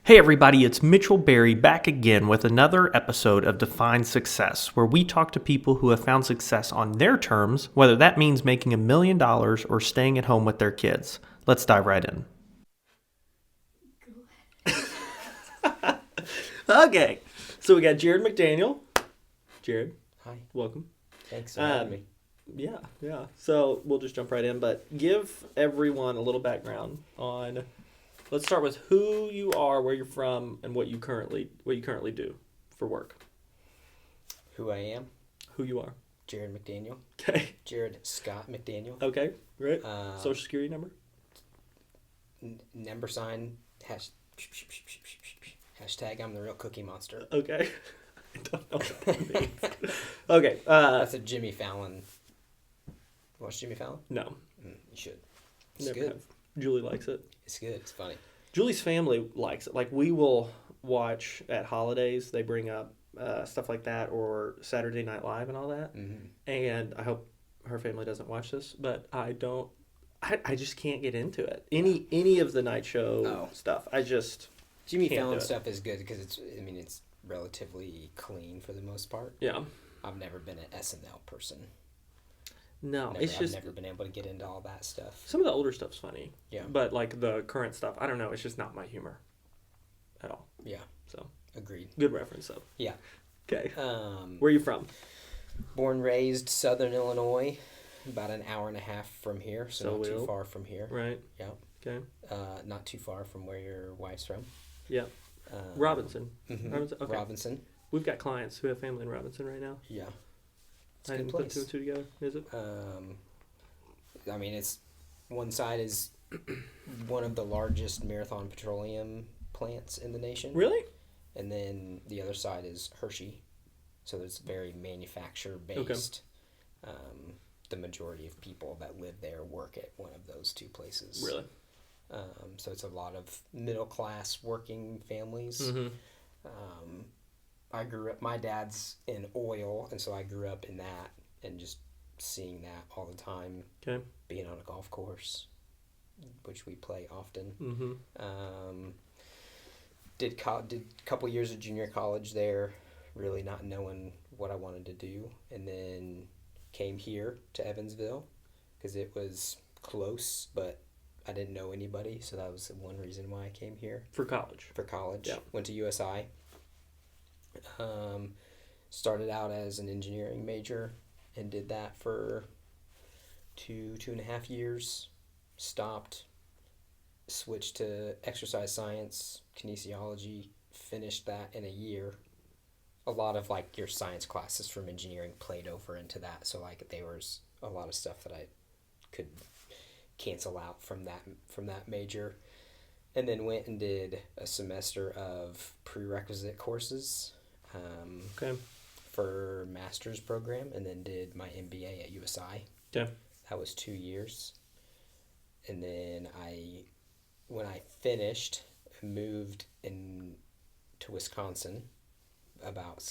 Hey everybody, it's Mitchell Berry back again with another episode of Define Success, where we talk to people who have found success on their terms, whether that means making $1 million or staying at home with their kids. Let's dive right in. Okay, so we got Jared McDaniel. Jared, Hi. welcome. Thanks for having me. Yeah. So we'll just jump right in, but give everyone a little background on. Let's start with who you are, where you're from, and what you currently do for work. Who I am? Who you are. Jared McDaniel. Okay. Jared Scott McDaniel. Okay. Great. Social security number. Number sign. Hashtag I'm the real Cookie Monster. Okay. I don't know what that means. Okay. That's a Jimmy Fallon. Watch Jimmy Fallon? No. You should. It's Never good. have. Julie likes it. It's good. It's funny. Julie's family likes it. Like, we will watch at holidays. They bring up stuff like that, or Saturday Night Live and all that. Mm-hmm. And I hope her family doesn't watch this, but I don't. I just can't get into it. Any of the night show stuff. I just Jimmy can't Fallon do it. stuff is good because it's relatively clean for the most part. Yeah. I've never been an SNL person. No, I've never been able to get into all that stuff. Some of the older stuff's funny. Yeah. But like the current stuff, I don't know. It's just not my humor at all. Yeah. So Agreed. good reference though. Yeah. Okay. Where are you from? Born, raised Southern Illinois, about an hour and a half from here, so not too Will. far from here. Right. Yeah. Okay. Not too far from where your wife's from. Yeah. Robinson. Mm-hmm. Robinson. Okay. Robinson. We've got clients who have family in Robinson right now. Yeah. It's I a good didn't put place. two and two together. Is it? I mean, it's one side is one of the largest marathon petroleum plants in the nation. Really? And then the other side is Hershey, so it's very manufacturer based. Okay. The majority of people that live there work at one of those two places. Really? So it's a lot of middle class working families. Mm-hmm. I grew up. My dad's in oil, and so I grew up in that and just seeing that all the time. Okay. Being on a golf course, which we play often. Mm-hmm. Did a couple years of junior college there, really not knowing what I wanted to do, and then came here to Evansville because it was close, but I didn't know anybody, so that was one reason why I came here. For college. Yeah. Went to USI. Started out as an engineering major and did that for two and a half years. Stopped, switched to exercise science, kinesiology, finished that in a year. A lot of like your science classes from engineering played over into that, so like there was a lot of stuff that I could cancel out from that major. And then went and did a semester of prerequisite courses for master's program, and then did my MBA at USI. Okay. That was 2 years. And then when I finished, moved to Wisconsin about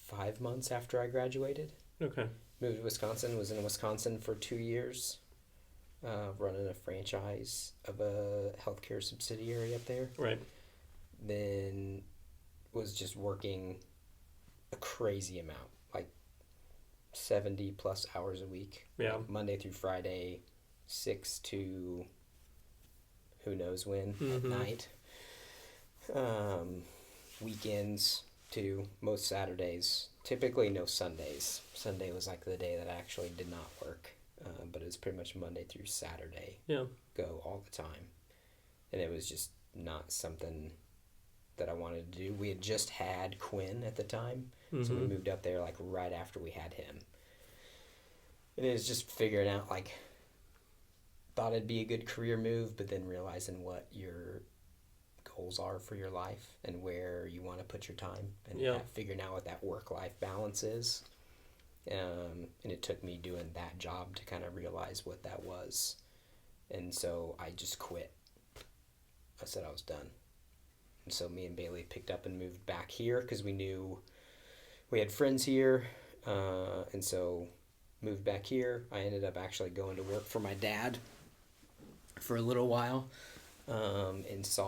5 months after I graduated. Okay. Moved to Wisconsin, was in Wisconsin for 2 years, running a franchise of a healthcare subsidiary up there. Right. Then was just working a crazy amount, like 70 plus hours a week. Yeah. Like Monday through Friday, 6 to who knows when at night. Weekends too, most Saturdays. Typically no Sundays. Sunday was like the day that I actually did not work, but it was pretty much Monday through Saturday. Yeah. Go all the time. And it was just not something that I wanted to do. We had just had Quinn at the time, so we moved up there like right after we had him. And it was just figuring out, like, thought it'd be a good career move, but then realizing what your goals are for your life and where you want to put your time, and figuring out what that work-life balance is. And it took me doing that job to kind of realize what that was. And so I just quit. I said I was done. And so me and Bailey picked up and moved back here because we knew we had friends here. And so moved back here. I ended up actually going to work for my dad for a little while. and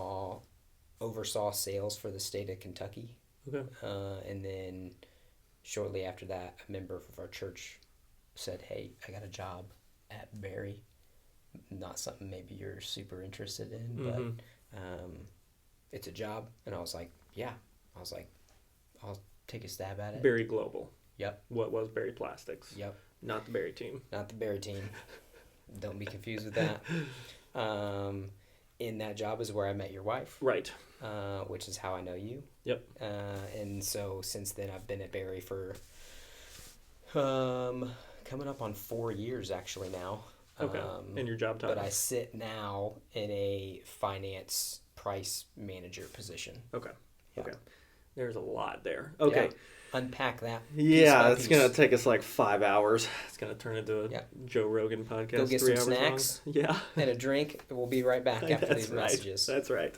oversaw sales for the state of Kentucky. Okay. And then shortly after that, a member of our church said, "Hey, I got a job at Berry. Not something maybe you're super interested in, but it's a job." And I was like, "Yeah." I was like, "I'll take a stab at it." Berry Global. Yep. What was Berry Plastics? Yep. Not the Berry team. Not the Berry team. Don't be confused with that. In that job is where I met your wife. Right. Which is how I know you. Yep. And so since then I've been at Berry for coming up on 4 years actually now. Okay. In your job title. But I sit now in a finance price manager position. Okay. Yeah. Okay. There's a lot there. Okay. Yeah. Unpack that. Yeah, it's going to take us like 5 hours. It's going to turn into a Joe Rogan podcast. Go get 3 some hours snacks. Long. Yeah. And a drink. We'll be right back after these messages. That's right.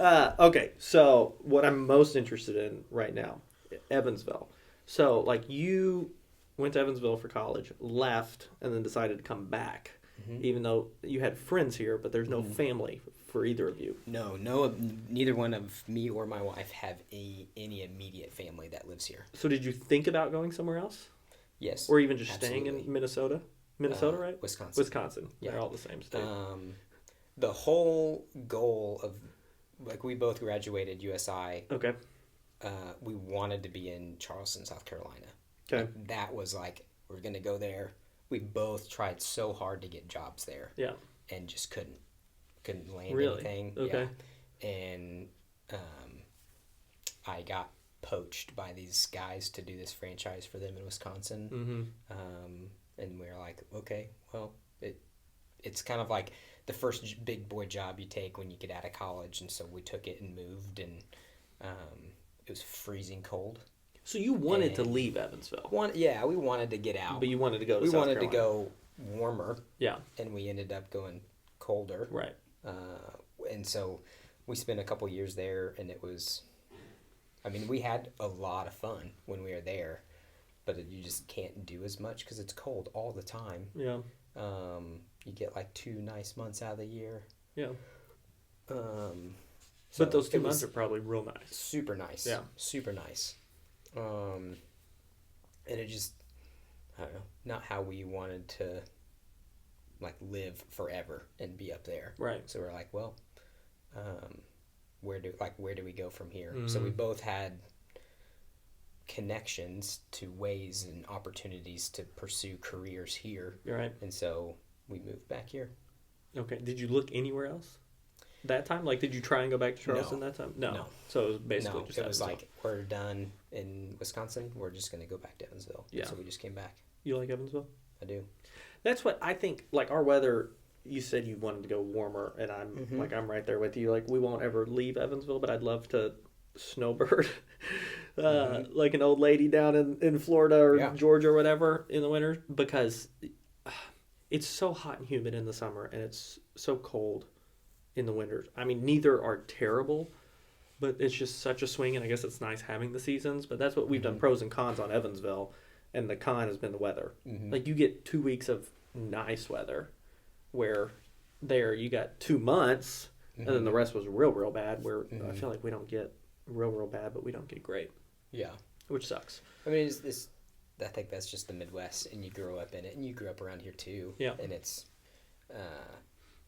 Okay, so what I'm most interested in right now, Evansville. So, like, you went to Evansville for college, left, and then decided to come back, even though you had friends here, but there's no family for either of you. No, neither one of me or my wife have any immediate family that lives here. So did you think about going somewhere else? Yes. Or even just absolutely. Staying in Minnesota? Minnesota, right? Wisconsin. Yeah. They're all the same state. The whole goal of, like, we both graduated USI. Okay. We wanted to be in Charleston, South Carolina. Okay. Like, that was like, we're going to go there. We both tried so hard to get jobs there. Yeah. And just couldn't land anything. Okay. Yeah. And I got poached by these guys to do this franchise for them in Wisconsin. And we were like, okay, well, it's kind of like the first big boy job you take when you get out of college. And so we took it and moved, and it was freezing cold. So you wanted to leave Evansville? We wanted to get out. But you wanted to go to South Carolina. We wanted to go warmer. Yeah. And we ended up going colder. Right. And so we spent a couple years there, and it was, I mean, we had a lot of fun when we were there, but you just can't do as much because it's cold all the time. Yeah. You get like 2 nice months out of the year. Yeah. So but those 2 months are probably real nice. Super nice. Yeah. Super nice. And it just, I don't know, not how we wanted to, like, live forever and be up there. Right. So we're like, well, where do we go from here? So we both had connections to ways and opportunities to pursue careers here. Right. And so we moved back here. Okay. Did you look anywhere else that time? Like, did you try and go back to Charleston that time? No. So it was basically just it was like, we're done in Wisconsin. We're just going to go back to Evansville. Yeah. So we just came back. You like Evansville? I do. That's what I think, like, our weather, you said you wanted to go warmer, and I'm right there with you. Like, we won't ever leave Evansville, but I'd love to snowbird like an old lady down in Florida or Georgia or whatever in the winter, because it's so hot and humid in the summer, and it's so cold in the winters. I mean, neither are terrible, but it's just such a swing, and I guess it's nice having the seasons, but that's what we've done pros and cons on Evansville, and the con has been the weather. Like, you get 2 weeks of nice weather, where there you got 2 months, and then the rest was real bad, where I feel like we don't get real bad, but we don't get great. Yeah. Which sucks. I mean, I think that's just the Midwest, and you grow up in it, and you grew up around here too. Yeah. And it's,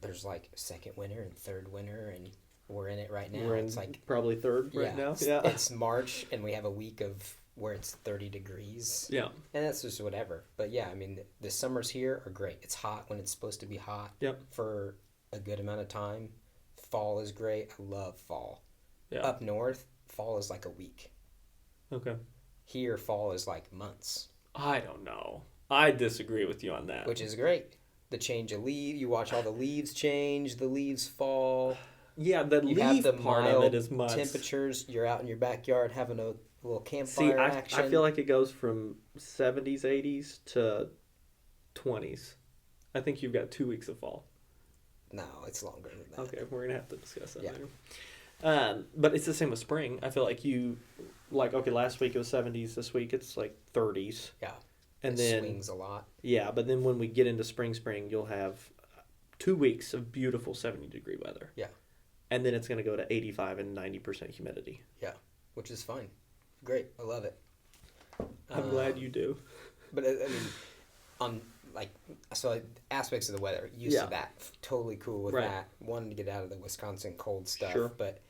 there's like second winter and third winter, and we're in it right now. We're in it's like probably third right now. Yeah. It's March, and we have a week of where it's 30 degrees. Yeah. And that's just whatever. But yeah, I mean, the summers here are great. It's hot when it's supposed to be hot for a good amount of time. Fall is great. I love fall. Yeah. Up north, fall is like a week. Okay. Here, fall is like months. I don't know. I disagree with you on that. Which is great. The change of leaves. You watch all the leaves change. The leaves fall. Yeah, the leaf part of it is months. Temperatures. You're out in your backyard having a little campfire action. I feel like it goes from 70s, 80s to 20s. I think you've got 2 weeks of fall. No, it's longer than that. Okay, we're going to have to discuss that later. But it's the same with spring. I feel like last week it was 70s. This week it's like 30s. Yeah. And then swings a lot. Yeah, but then when we get into spring, you'll have 2 weeks of beautiful 70-degree weather. Yeah. and then it's going to go to 85 and 90% humidity. Yeah, which is fine. Great. I love it. I'm glad you do. But I mean, on like, so aspects of the weather, used to that. Totally cool with that. Wanted to get out of the Wisconsin cold stuff. Sure. But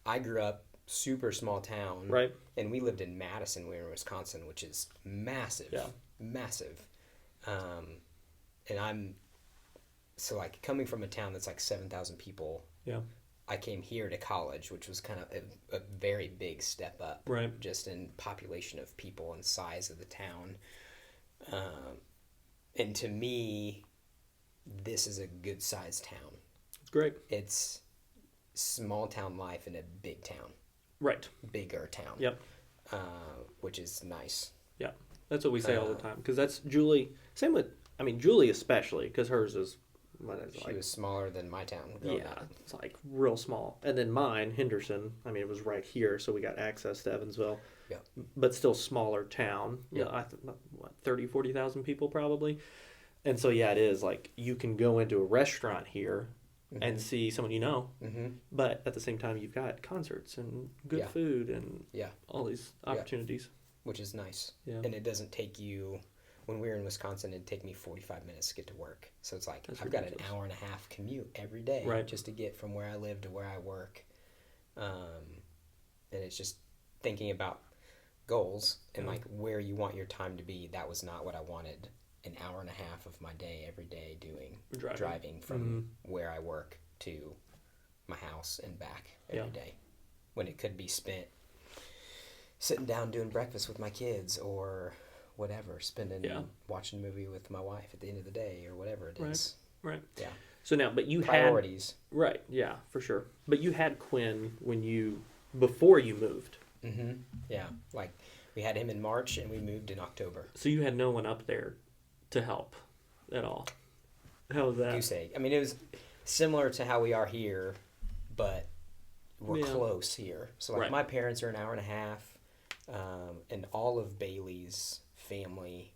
I grew up super small town. Right. And we lived in Madison. We were in Wisconsin, which is massive. Yeah. Massive. And I'm, so like coming from a town that's like 7,000 people. Yeah. I came here to college, which was kind of a very big step up. Right. Just in population of people and size of the town. And to me, this is a good sized town. It's great. It's small town life in a big town. Right. Bigger town. Yep. Which is nice. Yeah. That's what we say all the time. Because that's Julie. Same with, I mean, Julie especially, because hers is, what is it, she was smaller than my town. Yeah. Up. It's like real small. And then mine, Henderson, I mean, it was right here, so we got access to Evansville. Yeah. But still smaller town. Yeah. I think, what, 30, 40,000 people probably. And so, yeah, it is. Like, you can go into a restaurant here and see someone you know. Mm-hmm. But at the same time, you've got concerts and good food and all these opportunities. Which is nice. Yeah. And it doesn't take you... When we were in Wisconsin, it'd take me 45 minutes to get to work. So it's like, I've got an hour and a half commute every day just to get from where I live to where I work. And it's just thinking about goals and like where you want your time to be. That was not what I wanted an hour and a half of my day every day doing. Driving from where I work to my house and back every day. When it could be spent sitting down doing breakfast with my kids or... whatever, watching a movie with my wife at the end of the day or whatever it is. Right. Yeah. So now, but you priorities. Right. Yeah, for sure. But you had Quinn before you moved. Mm-hmm. Yeah. Like we had him in March and we moved in October. So you had no one up there to help at all. How was that? Goose egg. I mean, it was similar to how we are here, but we're close here. So like my parents are an hour and a half, and all of Bailey's family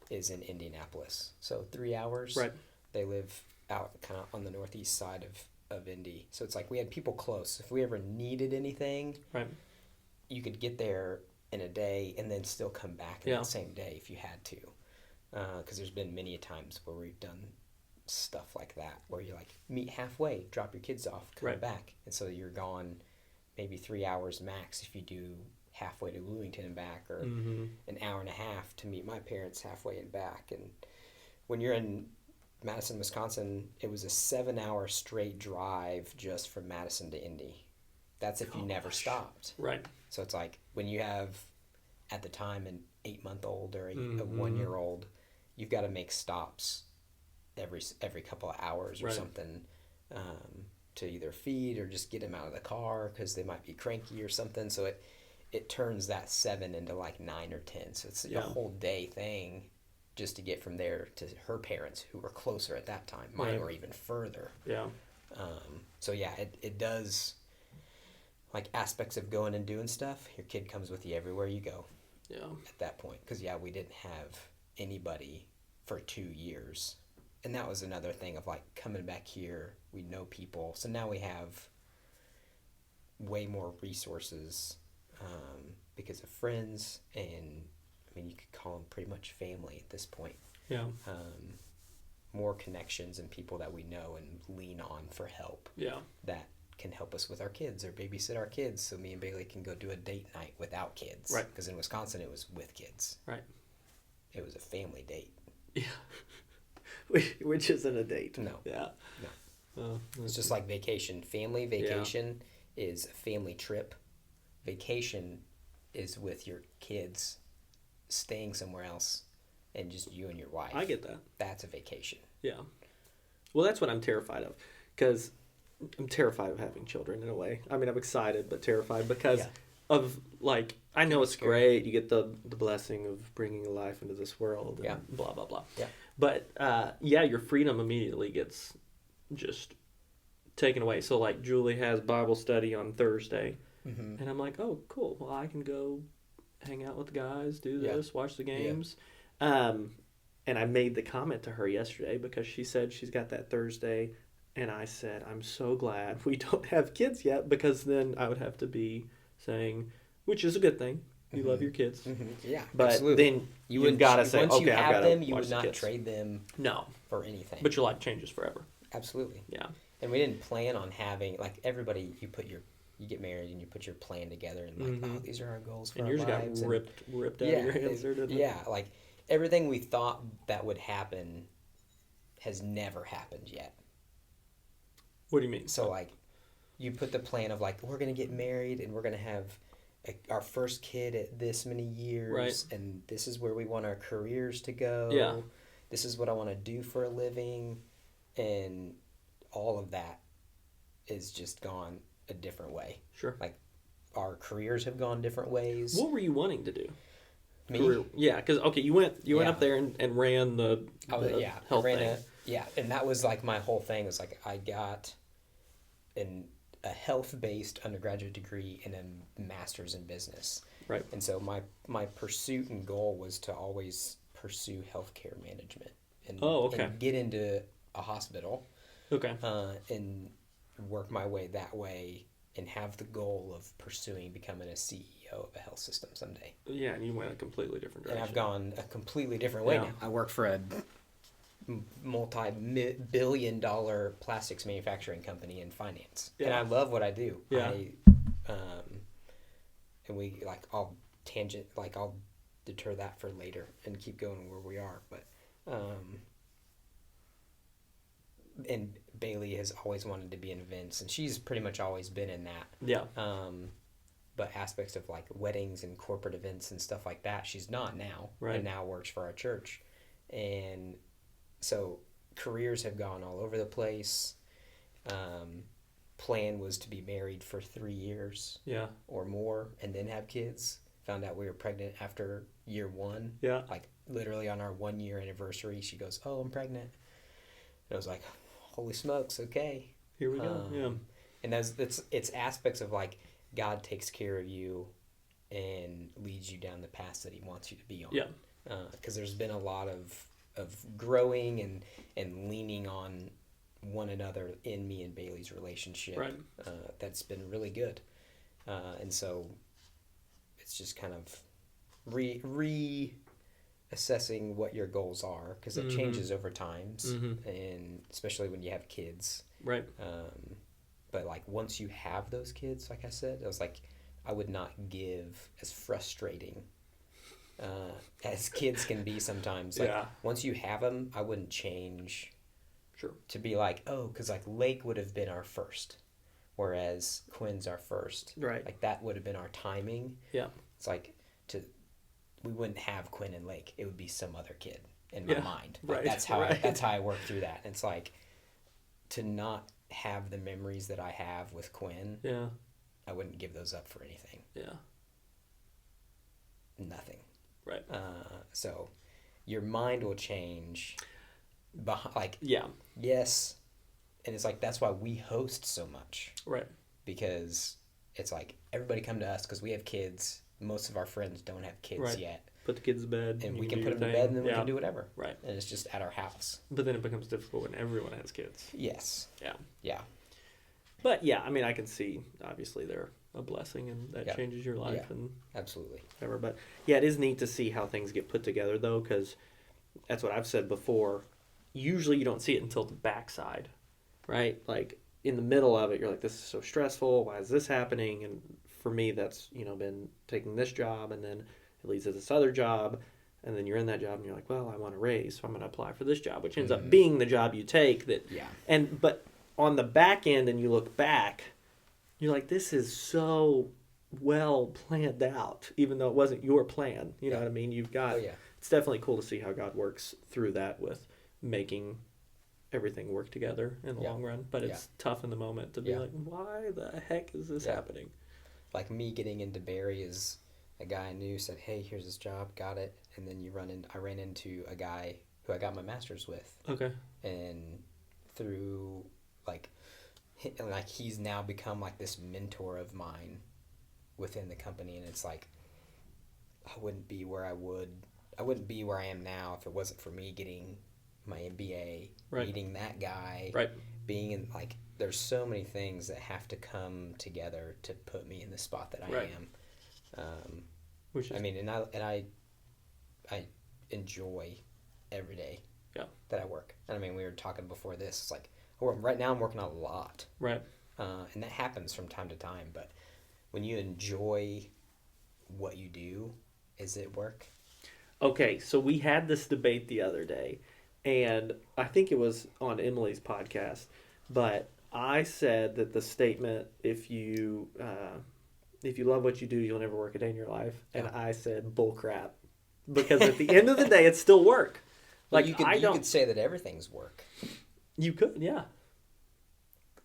is in Indianapolis, so 3 hours. Right. They live out kind of on the northeast side of Indy, so it's like we had people close. If we ever needed anything, you could get there in a day and then still come back in the same day if you had to, because there's been many times where we've done stuff like that where you like meet halfway, drop your kids off, come back, and so you're gone maybe 3 hours max if you do halfway to Bloomington and back, or an hour and a half to meet my parents halfway and back. And when you're in Madison, Wisconsin, it was a 7-hour straight drive just from Madison to Indy. That's if you never stopped. Right. So it's like when you have, at the time, an 8-month-old or a 1-year-old, you've got to make stops every couple of hours or something, to either feed or just get them out of the car because they might be cranky or something. So it turns that 7 into like 9 or 10. So it's a whole day thing just to get from there to her parents, who were closer at that time. Mine were even further. Yeah. So yeah, it does, like aspects of going and doing stuff. Your kid comes with you everywhere you go. Yeah. At that point, because we didn't have anybody for 2 years, and that was another thing of like coming back here. We know people, so now we have way more resources. Because of friends, and I mean, you could call them pretty much family at this point. Yeah. More connections and people that we know and lean on for help. Yeah. That can help us with our kids or babysit our kids, so me and Bailey can go do a date night without kids. Right. Because in Wisconsin, it was with kids. Right. It was a family date. Yeah. Which isn't a date. No. Yeah. No. It's just like vacation. Family vacation is a family trip. Vacation is with your kids staying somewhere else and just you and your wife. I get that. That's a vacation. Yeah. Well, that's what I'm terrified of, because I'm terrified of having children in a way. I mean, I'm excited but terrified because of, like, I know it's great. You get the blessing of bringing a life into this world and blah, blah, blah. Yeah. But, your freedom immediately gets just taken away. So, like, Julie has Bible study on Thursday. Mm-hmm. And I'm like, oh, cool. Well, I can go hang out with the guys, do this, watch the games. Yeah. And I made the comment to her yesterday because she said she's got that Thursday And I said, I'm so glad we don't have kids yet, because then I would have to be saying, which is a good thing. You love your kids. Yeah, but absolutely. then you've got to say, once okay, you I've have got them, to you watch would the not kids. trade them No. for anything. But your life changes forever. Absolutely. Yeah. And we didn't plan on having, like, everybody, you get married and you put your plan together and like, oh, these are our goals for And our yours got lives. ripped out of your hands there, didn't it? Yeah, like everything we thought that would happen has never happened yet. What do you mean? So like, you put the plan of like, we're gonna get married and we're gonna have our first kid at this many years, Right. and this is where we want our careers to go. Yeah. This is what I want to do for a living, and all of that is just gone a different way. Sure. Like, our careers have gone different ways. What were you wanting to do? Me? Career. Yeah, because okay, you went up there and ran the health thing. And that was like my whole thing. Was like I got a health-based undergraduate degree and a master's in business. Right. And so my pursuit and goal was to always pursue healthcare management and get into a hospital. Okay. And work my way that way and have the goal of becoming a CEO of a health system someday. Yeah, and you went a completely different direction. And I've gone a completely different way now. I work for a multi-billion-dollar plastics manufacturing company in finance. Yeah. And I love what I do. Yeah. And I'll deter that for later and keep going where we are. But, and Bailey has always wanted to be in events, and she's pretty much always been in that. Yeah. But aspects of like weddings and corporate events and stuff like that, she's not now. Right. And now works for our church. And so careers have gone all over the place. Plan was to be married for 3 years. Yeah. Or more, and then have kids. Found out we were pregnant after year 1. Yeah. Like literally on our 1-year anniversary, she goes, "Oh, I'm pregnant." And I was like, "Holy smokes, okay." Here we go. Yeah. And it's aspects of like God takes care of you and leads you down the path that He wants you to be on. Yeah. Because there's been a lot of growing and leaning on one another in me and Bailey's relationship. Right. That's been really good. And so it's just kind of reassessing what your goals are, because it changes over times, and especially when you have kids. Right. But like once you have those kids, like I said, I was like, I would not give as frustrating as kids can be sometimes. Like once you have them, I wouldn't change. Sure. To be like, oh, because like Lake would have been our first, whereas Quinn's our first. Right. Like that would have been our timing. Yeah. It's like we wouldn't have Quinn and Lake. It would be some other kid in my mind. Like, right. That's how I work through that. And it's like to not have the memories that I have with Quinn. Yeah. I wouldn't give those up for anything. Yeah. Nothing. Right. So your mind will change. Yes. And it's like that's why we host so much. Right. Because it's like everybody come to us because we have kids. Most of our friends don't have kids yet. Put the kids to bed. And we can put them to bed and then we can do whatever. Right. And it's just at our house. But then it becomes difficult when everyone has kids. Yes. Yeah. Yeah. But yeah, I mean, I can see, obviously, they're a blessing and that changes your life. Yeah. And absolutely. Whatever. But yeah, it is neat to see how things get put together, though, because that's what I've said before. Usually you don't see it until the backside, right? Like in the middle of it, you're like, this is so stressful. Why is this happening? And for me, that's, been taking this job, and then it leads to this other job, and then you're in that job and you're like, well, I want a raise, so I'm going to apply for this job, which ends up being the job you take. But on the back end, and you look back, you're like, this is so well planned out, even though it wasn't your plan. You know what I mean? You've got, it's definitely cool to see how God works through that with making everything work together in the long run. But it's tough in the moment to be like, why the heck is this happening? Like me getting into Barry is a guy I knew said, hey, here's this job, got it. And then I ran into a guy who I got my master's with. Okay. And through he's now become like this mentor of mine within the company. And it's like, I wouldn't be where I am now if it wasn't for me getting my MBA, meeting that guy, being in, like, there's so many things that have to come together to put me in the spot that I Right. am. Which is, I mean, and I enjoy every day that I work. And I mean, we were talking before this. It's like, right now I'm working a lot. right. And that happens from time to time. But when you enjoy what you do, is it work? Okay, so we had this debate the other day, and I think it was on Emily's podcast, but I said that the statement, if you love what you do, you'll never work a day in your life, and Yeah. I said bull crap, because at the end of the day, it's still work. Well, Like you could say that everything's work. You could, yeah,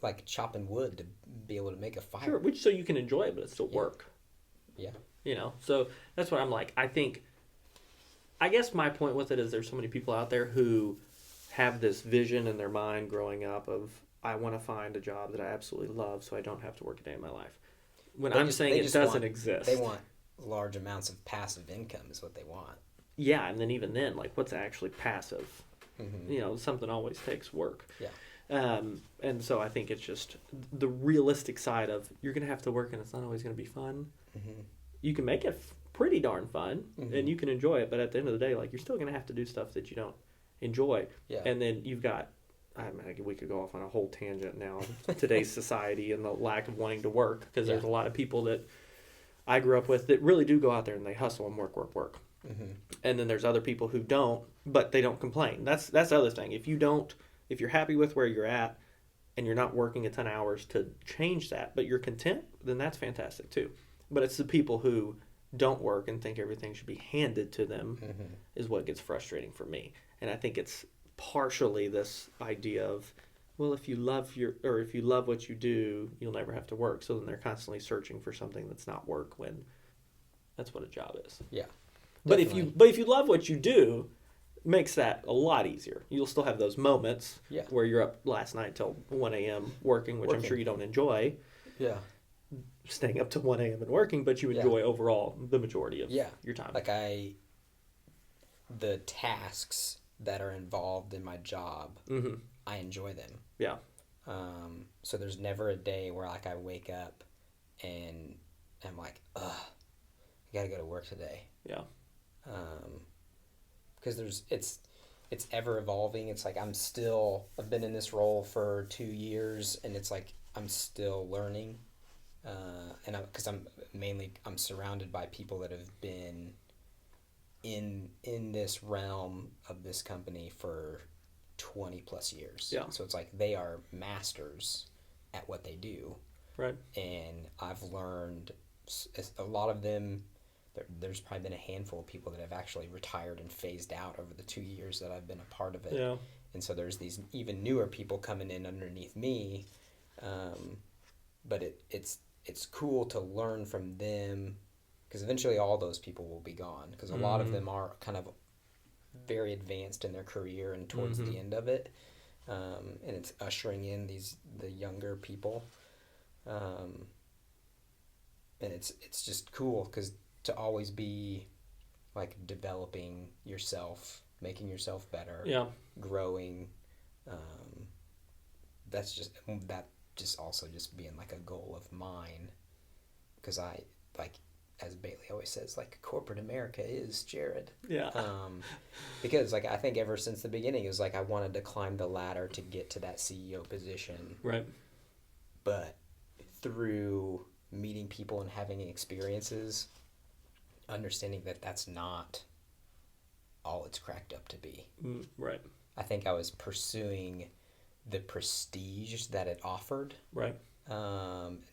Like chopping wood to be able to make a fire. sure. Which so you can enjoy it, but it's still work. Yeah. So that's what I'm like. I guess my point with it is there's so many people out there who have this vision in their mind growing up of, I want to find a job that I absolutely love so I don't have to work a day in my life. When I'm saying it doesn't exist. They want large amounts of passive income is what they want. Yeah, and then even then, like, what's actually passive? Mm-hmm. Something always takes work. Yeah. And so I think it's just the realistic side of, you're going to have to work and it's not always going to be fun. Mm-hmm. You can make it pretty darn fun, Mm-hmm. and you can enjoy it, but at the end of the day, like, you're still going to have to do stuff that you don't enjoy. Yeah. And then you've got, we could go off on a whole tangent now, today's society and the lack of wanting to work, because there's a lot of people that I grew up with that really do go out there and they hustle and work. Mm-hmm. And then there's other people who don't, but they don't complain. That's the other thing. If you're happy with where you're at and you're not working a ton of hours to change that, but you're content, then that's fantastic too. But it's the people who don't work and think everything should be handed to them is what gets frustrating for me. And I think it's partially this idea of, well, if you love what you do, you'll never have to work. So then they're constantly searching for something that's not work, when that's what a job is. Yeah. But if you love what you do, it makes that a lot easier. You'll still have those moments where you're up last night till 1 a.m. working, which I'm sure you don't enjoy. Yeah. Staying up to 1 a.m. and working, but you enjoy overall the majority of your time. Like the tasks that are involved in my job, I enjoy them. Yeah. So there's never a day where, like, I wake up and I'm like, ugh, I gotta go to work today. Yeah. Because it's ever evolving. It's like I've been in this role for 2 years, and it's like I'm still learning. And because I'm surrounded by people that have been in this realm of this company for 20 plus years. Yeah. So it's like they are masters at what they do. Right. And I've learned a lot of them. There's probably been a handful of people that have actually retired and phased out over the 2 years that I've been a part of it. Yeah. And so there's these even newer people coming in underneath me. But it's cool to learn from them, because eventually all those people will be gone, because a lot of them are kind of very advanced in their career and towards the end of it. And it's ushering in the younger people. And it's just cool, because to always be, like, developing yourself, making yourself better, growing, that just also just being, like, a goal of mine, because I, like, as Bailey always says, like, corporate America is Jared. Yeah. Because, like, I think ever since the beginning, it was like I wanted to climb the ladder to get to that CEO position. Right. But through meeting people and having experiences, understanding that that's not all it's cracked up to be. Right. I think I was pursuing the prestige that it offered. Right.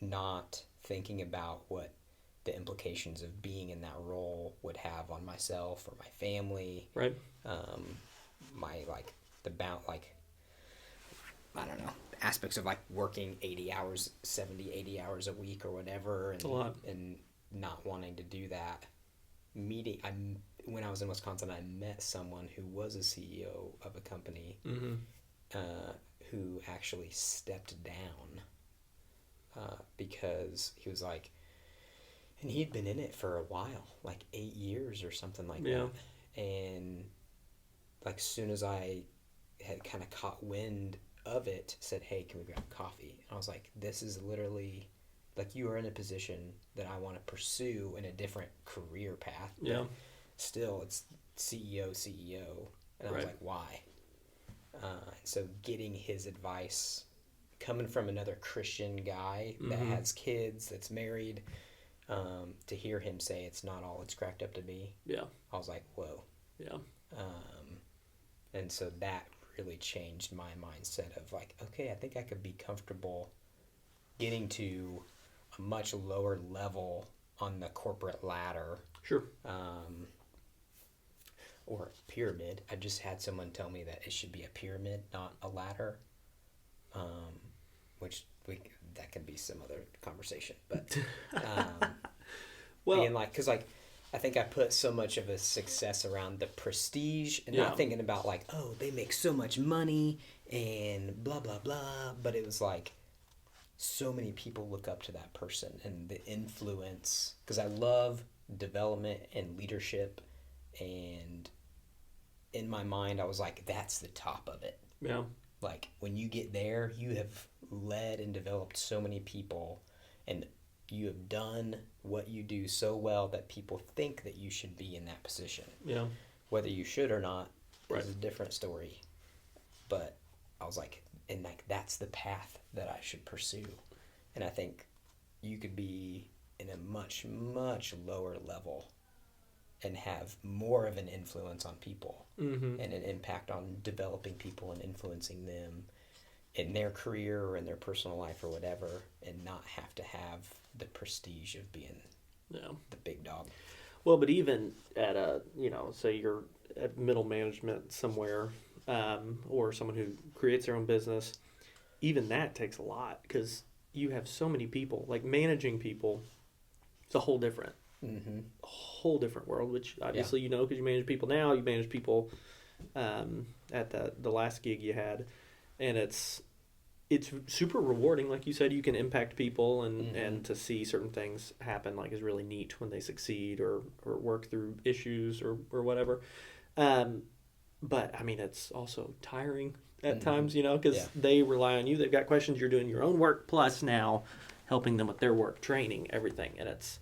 Not thinking about what the implications of being in that role would have on myself or my family. Right. My, like, I don't know, aspects of, like, working 80 hours a week or whatever. And, a lot. And not wanting to do that. When I was in Wisconsin, I met someone who was a CEO of a company who actually stepped down because he was like, and he had been in it for a while, like 8 years or something like that. And, like, as soon as I had kind of caught wind of it said, hey, can we grab coffee? And I was like, this is literally, like, you are in a position that I want to pursue in a different career path. Yeah. Still, it's CEO. And I was like, why? So getting his advice, coming from another Christian guy that has kids, that's married, to hear him say it's not all it's cracked up to be. Yeah. I was like, whoa. Yeah. And so that really changed my mindset of like, okay, I think I could be comfortable getting to a much lower level on the corporate ladder. Sure. Or a pyramid. I just had someone tell me that it should be a pyramid, not a ladder. Which that can be some other conversation, but well, being like, because like I think I put so much of a success around the prestige and not thinking about like, oh, they make so much money and blah blah blah, but it was like so many people look up to that person and the influence, because I love development and leadership, and in my mind I was like, that's the top of it. Yeah. Like, when you get there, you have led and developed so many people, and you have done what you do so well that people think that you should be in that position. Yeah. Whether you should or not is a different story. But I was like, and like, that's the path that I should pursue. And I think you could be in a much, much lower level and have more of an influence on people and an impact on developing people and influencing them in their career or in their personal life or whatever, and not have to have the prestige of being the big dog. Well, but even at say you're at middle management somewhere, or someone who creates their own business, even that takes a lot, because you have so many people. Like, managing people, it's a whole different world, which obviously because you manage people now. You manage people at the last gig you had, and it's super rewarding. Like you said, you can impact people, and to see certain things happen like is really neat when they succeed or work through issues or whatever. But I mean, it's also tiring at times, because they rely on you. They've got questions. You're doing your own work, plus now helping them with their work, training, everything, and it's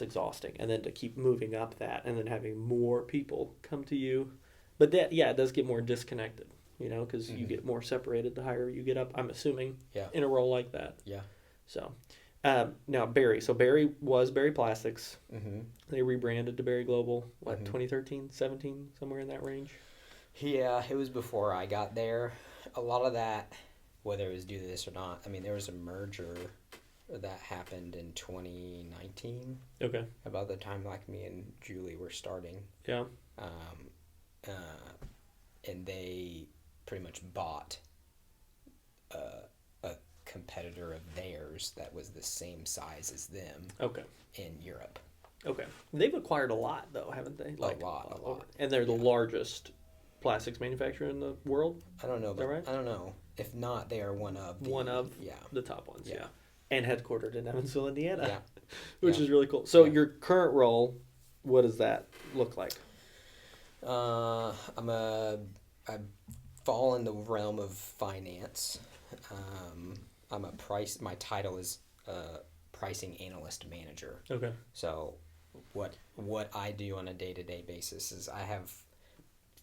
exhausting. And then to keep moving up that, and then having more people come to you, but that it does get more disconnected, because you get more separated the higher you get up, I'm assuming, in a role like that. So now Berry was Berry Plastics. They rebranded to Berry Global 2013 17, somewhere in that range. It was before I got there. A lot of that, whether it was due to this or not, I mean, there was a merger that happened in 2019. Okay. About the time like me and Julie were starting. Yeah. And they pretty much bought a competitor of theirs that was the same size as them. Okay. In Europe. Okay. They've acquired a lot though, haven't they? Like, a lot. And they're the largest plastics manufacturer in the world. I don't know. Is that right? I don't know. If not, they are one of the top ones. Yeah. And headquartered in Evansville, Indiana, which is really cool. So your current role, what does that look like? I fall in the realm of finance. My title is pricing analyst manager. Okay. So what I do on a day-to-day basis is I have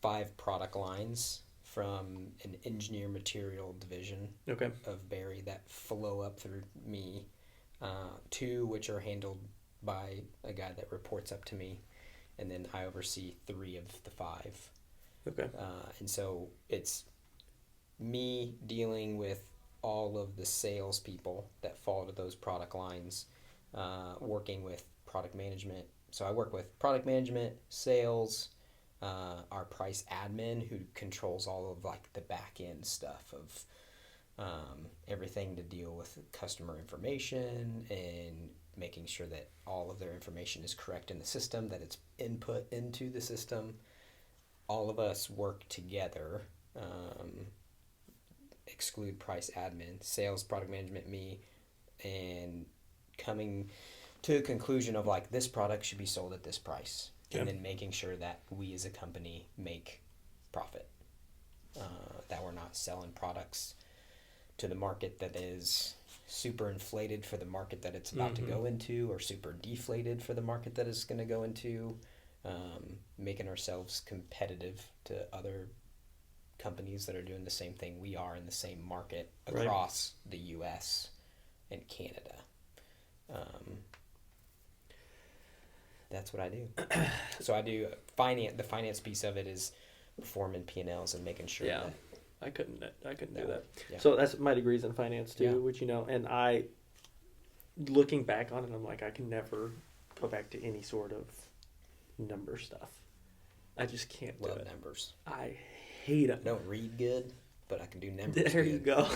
5 product lines from an engineer material division of Berry that flow up through me. 2 which are handled by a guy that reports up to me, and then I oversee 3 of the 5. Okay. And so it's me dealing with all of the sales people that fall to those product lines, working with product management. So I work with product management, sales, our price admin, who controls all of like the back end stuff of everything to deal with customer information and making sure that all of their information is correct in the system, that it's input into the system. All of us work together, exclude price admin, sales, product management, me, and coming to a conclusion of like, this product should be sold at this price. And then making sure that we as a company make profit. that we're not selling products to the market that is super inflated for the market that it's about to go into, or super deflated for the market that it's going to go into, making ourselves competitive to other companies that are doing the same thing we are in the same market across the U.S. and Canada. That's what I do. So I do the finance piece of it is performing P&Ls and making sure that I couldn't do that. Yeah. So that's my degree's in finance too, Yeah. which and I, looking back on it, I'm like, I can never go back to any sort of number stuff. I just can't do it. Numbers. I hate them. I don't read good, but I can do numbers. There you go.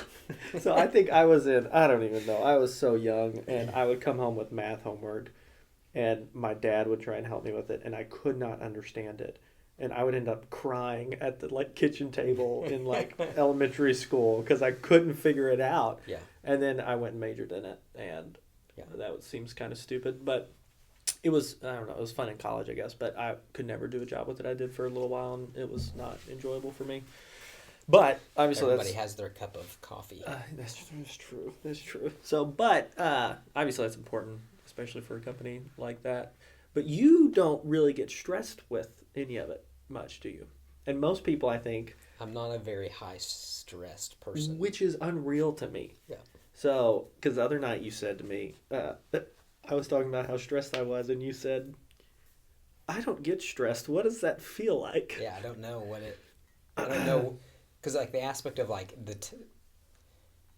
So I think I was I don't even know. I was so young, and I would come home with math homework, and my dad would try and help me with it, and I could not understand it. And I would end up crying at the kitchen table in elementary school because I couldn't figure it out. Yeah. And then I went and majored in it, and that seems kind of stupid, but it was, I don't know, it was fun in college, I guess, but I could never do a job with it. I did for a little while, and it was not enjoyable for me. But obviously everybody has their cup of coffee. That's true. That's true. So, but obviously that's important, especially for a company like that. But you don't really get stressed with any of it much, do you? And most people, I think... I'm not a very high-stressed person. Which is unreal to me. Yeah. So, because the other night you said to me, I was talking about how stressed I was, and you said, I don't get stressed. What does that feel like? Yeah, I don't know I don't know, because the aspect of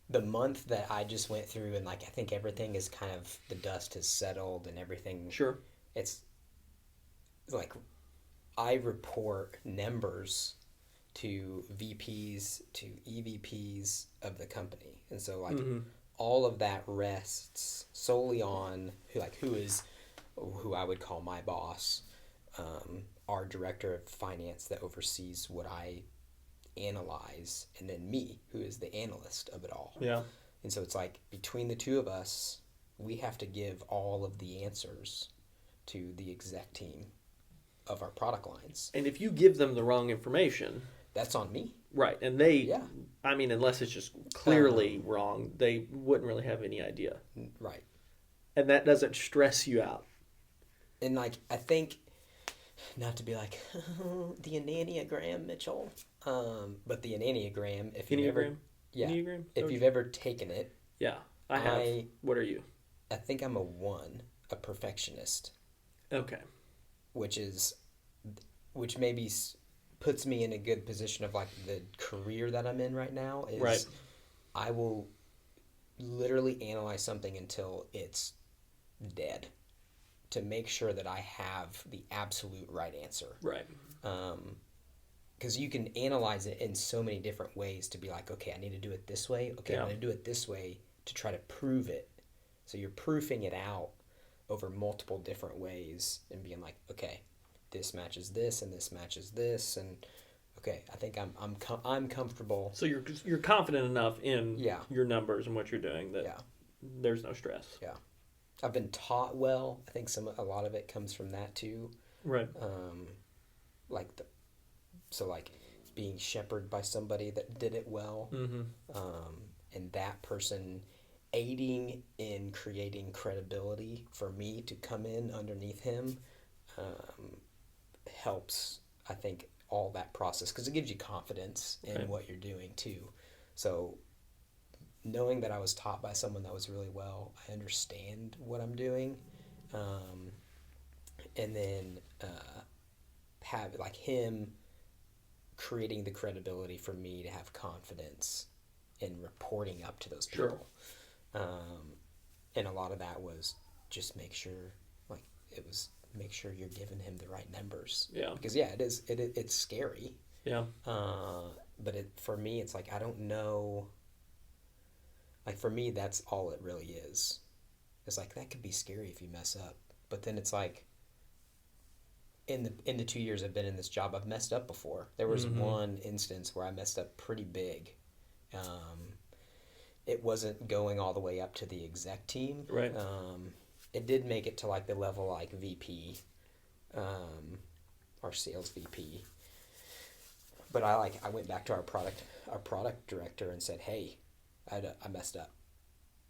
the month that I just went through, and I think everything is kind of, the dust has settled and everything. Sure. It's I report numbers to VPs, to EVPs of the company. And so all of that rests solely on who I would call my boss, our director of finance that oversees what I analyze, and then me, who is the analyst of it all. Yeah. And so it's between the two of us, we have to give all of the answers to the exec team of our product lines. And if you give them the wrong information... That's on me. Right. And they, I mean, unless it's just clearly wrong, they wouldn't really have any idea. Right. And that doesn't stress you out. And I think, not to be the Enneagram, Mitchell, but the Enneagram, if you've ever... Yeah. Enneagram? If you've ever taken it... Yeah, I have. What are you? I think I'm a 1, a perfectionist. Okay. Which maybe puts me in a good position of the career that I'm in right now is right. I will literally analyze something until it's dead to make sure that I have the absolute right answer. Right. Because you can analyze it in so many different ways to be okay, I need to do it this way. Okay, I'm going to do it this way to try to prove it. So you're proofing it out over multiple different ways and being okay, this matches this and this matches this, and okay, I think I'm comfortable. So you're confident enough in your numbers and what you're doing that there's no stress. Yeah, I've been taught well. I think a lot of it comes from that too. Right. Being shepherded by somebody that did it well, and that person aiding in creating credibility for me to come in underneath him. Helps, I think, all that process because it gives you confidence in what you're doing too. So knowing that I was taught by someone that was really well, I understand what I'm doing, and then have him creating the credibility for me to have confidence in reporting up to those people. Sure. And a lot of that was just make sure you're giving him the right numbers. Yeah. Because it's scary. Yeah. But for me, it's I don't know. For me, that's all it really is. It's that could be scary if you mess up. But then it's in the 2 years I've been in this job, I've messed up before. There was one instance where I messed up pretty big. It wasn't going all the way up to the exec team. Right. It did make it to the level VP, our sales VP. But I went back to our product director and said, hey, I messed up.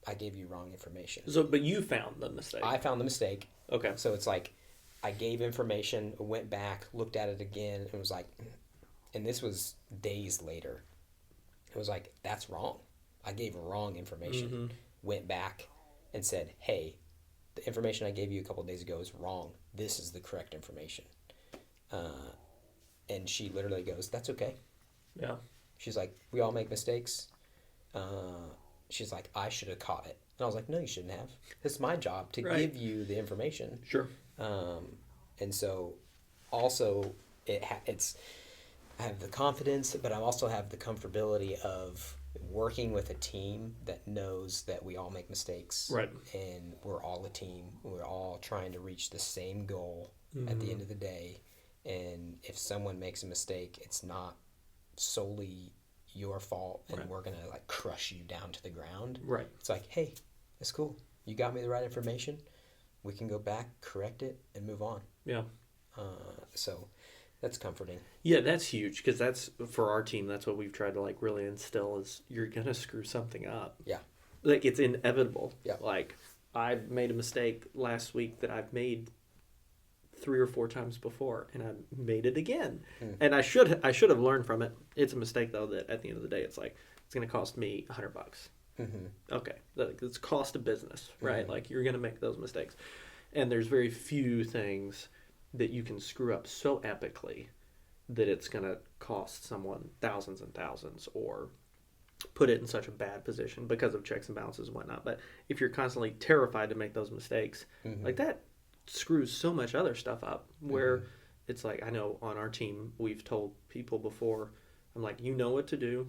I gave you wrong information. So, but you found the mistake. I found the mistake. Okay. So it's like I gave information, went back, looked at it again, and was like, and this was days later. It was like, that's wrong. I gave wrong information. Mm-hmm. Went back and said, hey, the information I gave you a couple of days ago is wrong. This is the correct information. And she literally goes, that's okay. Yeah. She's like, we all make mistakes. She's like, I should have caught it. And I was like, no, you shouldn't have. It's my job to give you the information. Sure. And so also it's I have the confidence, but I also have the comfortability of working with a team that knows that we all make mistakes. Right. And we're all a team. We're all trying to reach the same goal at the end of the day. And if someone makes a mistake, it's not solely your fault and we're going to like crush you down to the ground. Right. It's like, hey, it's cool. You got me the right information. We can go back, correct it, and move on. Yeah. So that's comforting. Yeah, that's huge because that's, for our team, that's what we've tried to like really instill is you're going to screw something up. Yeah. Like it's inevitable. Yeah. Like I made a mistake last week that I've made 3 or 4 times before, and I made it again. And I should have learned from it. It's a mistake though that at the end of the day, it's like it's going to cost me $100. Okay, it's cost of business, right? Like you're going to make those mistakes, and there's very few things that you can screw up so epically that it's going to cost someone thousands and thousands or put it in such a bad position because of checks and balances and whatnot. But if you're constantly terrified to make those mistakes, like that screws so much other stuff up where it's like, I know on our team, we've told people before, I'm like, you know what to do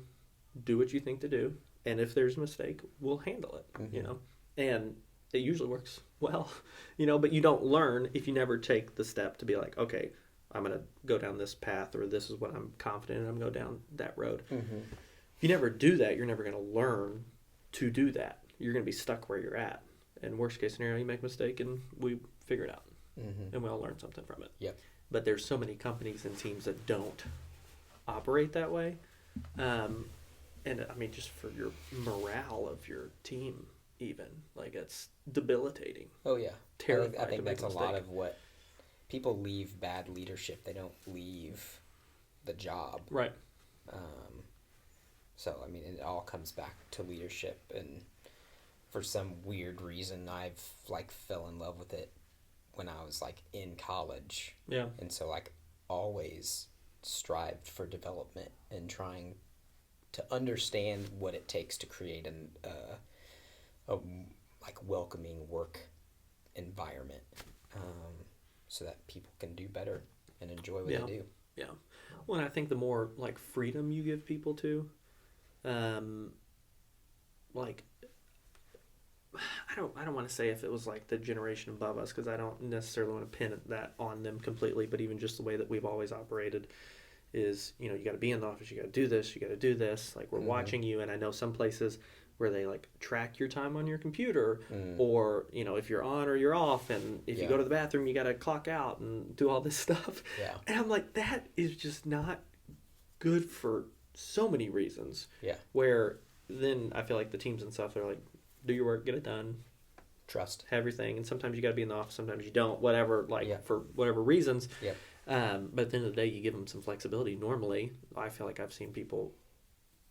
what you think to do. And if there's a mistake, we'll handle it, you know, and it usually works well, you know, but you don't learn if you never take the step to be like, okay, I'm going to go down this path, or this is what I'm confident in, I'm going to go down that road. If you never do that, you're never going to learn to do that. You're going to be stuck where you're at. And worst case scenario, you make a mistake and we figure it out. And we all learn something from it. Yep. But there's so many companies and teams that don't operate that way. And I mean, just for your morale of your team, even, like, it's debilitating. Oh, yeah. Terrifying. I think that's a lot mistake. of what people leave bad leadership. They don't leave the job. Right. So, I mean, it all comes back to leadership. And for some weird reason, I've, like, fell in love with it when I was, like, in college. Yeah. And so, like, always strived for development and trying to understand what it takes to create a like welcoming work environment, so that people can do better and enjoy what they do. Yeah. Well, and I think the more like freedom you give people to, like, I don't want to say if it was like the generation above us, because I don't necessarily want to pin that on them completely, but even just the way that we've always operated is, you know, you got to be in the office, you got to do this, you got to do this, like we're watching you. And I know some places where they like track your time on your computer, or, you know, if you're on or you're off, and if you go to the bathroom, you got to clock out and do all this stuff. Yeah. And I'm like, that is just not good for so many reasons. Yeah. Where then I feel like the teams and stuff, they're like, do your work, get it done, Trust. have everything. And sometimes you got to be in the office, sometimes you don't, whatever, like for whatever reasons. Yep. But at the end of the day, you give them some flexibility. Normally, I feel like I've seen people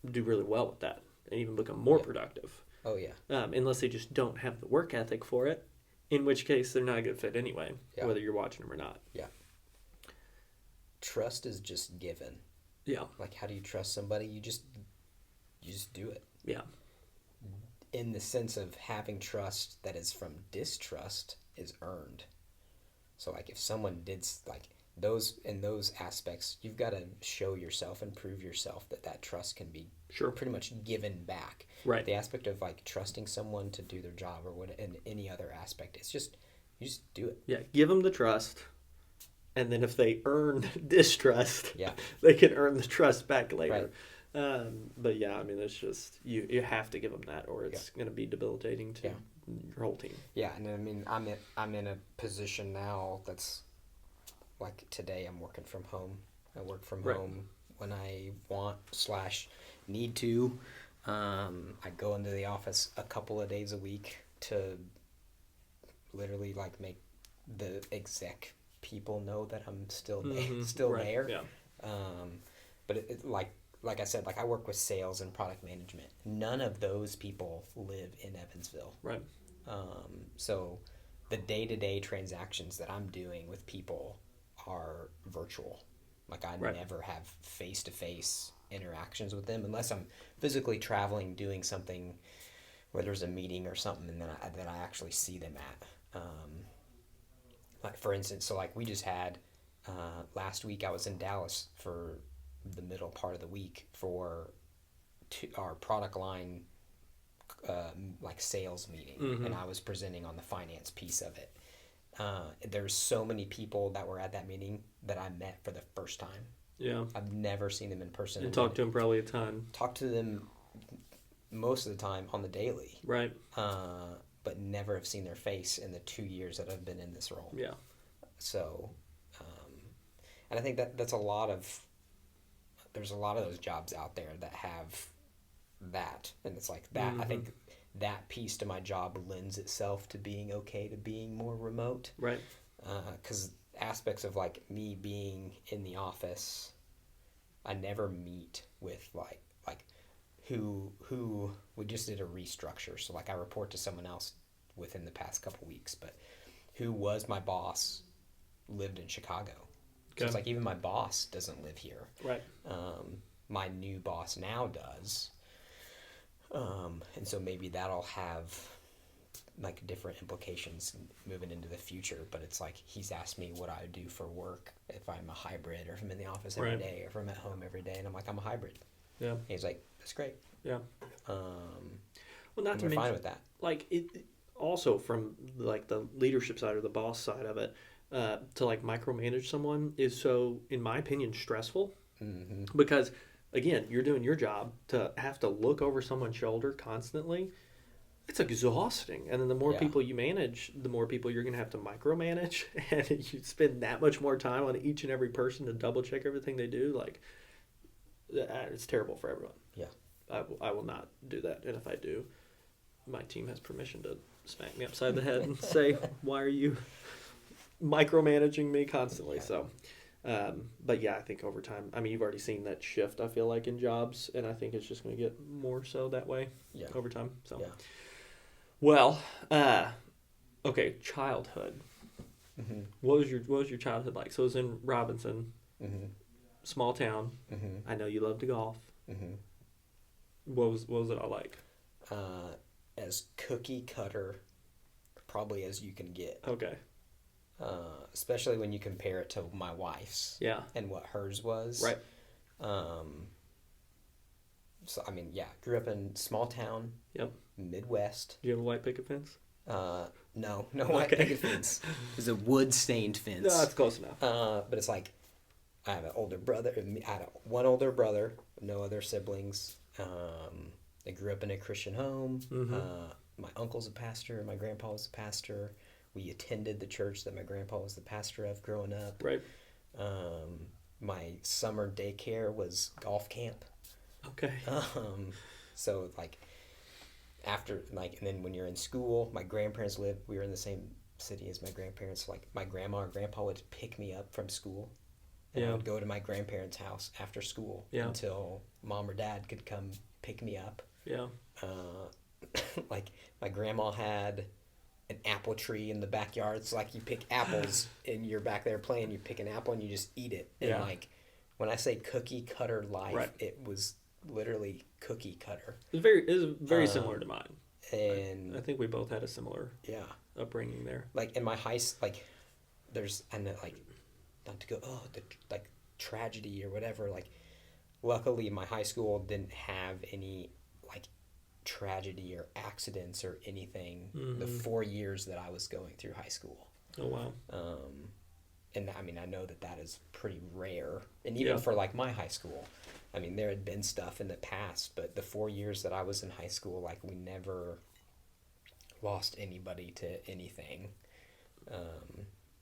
do really well with that and even become more productive. Oh, yeah. Unless they just don't have the work ethic for it, in which case they're not a good fit anyway, whether you're watching them or not. Yeah. Trust is just given. Yeah. Like, how do you trust somebody? You just do it. Yeah. In the sense of having trust that is from distrust is earned. So, like, if someone did, like, in those aspects, you've got to show yourself and prove yourself that trust can be pretty much given back. Right. The aspect of, like, trusting someone to do their job, or what, in any other aspect, it's just, you just do it. Yeah. Give them the trust. And then if they earn distrust, Yeah. they can earn the trust back later. Right. But yeah, I mean, it's just, you have to give them that, or it's going to be debilitating to your whole team. Yeah. And I mean, I'm in a position now that's, like, today I'm working from home. I work from home when I want / need to. I go into the office a couple of days a week to literally like make the exec people know that I'm still Right. there. Yeah. But like I said, like I work with sales and product management. None of those people live in Evansville. Right. So the day-to-day transactions that I'm doing with people are virtual. Like I Right. never have face-to-face interactions with them unless I'm physically traveling, doing something where there's a meeting or something, and that I actually see them at. Like for instance, so like we just had last week I was in Dallas for the middle part of the week for our product line like sales meeting, and I was presenting on the finance piece of it. There's so many people that were at that meeting that I met for the first time. Yeah. I've never seen them in person. And talk to them probably a ton. Talk to them most of the time on the daily. Right. But never have seen their face in the 2 years that I've been in this role. Yeah. So, and I think that's there's a lot of those jobs out there that have that, and it's like that. I think that piece to my job lends itself to being okay to being more remote. Right. Because aspects of like me being in the office, I never meet with like who we just did a restructure, so like I report to someone else within the past couple weeks, but who was my boss lived in Chicago. So it's like even my boss doesn't live here. Right. My new boss now does. And so maybe that'll have like different implications moving into the future, but it's like he's asked me what I do for work, if I'm a hybrid or if I'm in the office every day or if I'm at home every day, and I'm like, I'm a hybrid. Yeah. And he's like, that's great. Yeah. Well, not to we're mention, fine with that. Like it also from like the leadership side or the boss side of it, to like micromanage someone is so, in my opinion, stressful. Because again, you're doing your job, to have to look over someone's shoulder constantly. It's exhausting. And then the more people you manage, the more people you're going to have to micromanage. And you spend that much more time on each and every person to double check everything they do. Like, it's terrible for everyone. Yeah. I will not do that. And if I do, my team has permission to smack me upside the head and say, why are you micromanaging me constantly? Yeah. So, but yeah, I think over time, I mean, you've already seen that shift, I feel like, in jobs, and I think it's just going to get more so that way over time. So, well, okay, childhood. What was your childhood like? So it was in Robinson, small town. I know you love to golf. What was it all like? As cookie cutter, probably as you can get. Okay. Especially when you compare it to my wife's. Yeah. And what hers was. Right. So I mean, grew up in small town. Yep. Midwest. Do you have a white picket fence? No white picket fence. It was a wood stained fence. No, that's close enough. But it's like I have an older brother. I had one older brother, no other siblings. I grew up in a Christian home. My uncle's a pastor. My grandpa was a pastor. We attended the church that my grandpa was the pastor of growing up. Right. My summer daycare was golf camp. Okay. So like after like, and then when you're in school, my grandparents we were in the same city as my grandparents. Like my grandma or grandpa would pick me up from school. And I would go to my grandparents' house after school until mom or dad could come pick me up. Yeah. Like my grandma had an apple tree in the backyard. It's like you pick apples and you're back there playing. You pick an apple and you just eat it. And like when I say cookie cutter life, it was literally cookie cutter. It was very similar to mine. And I think we both had a similar upbringing there. Like in my there's, I know, like, not to go, like tragedy or whatever. Like, luckily my high school didn't have any like tragedy or accidents or anything the 4 years that I was going through high school. Oh, wow. And I mean, I know that is pretty rare. And even for like my high school, I mean, there had been stuff in the past, but the 4 years that I was in high school, like we never lost anybody to anything.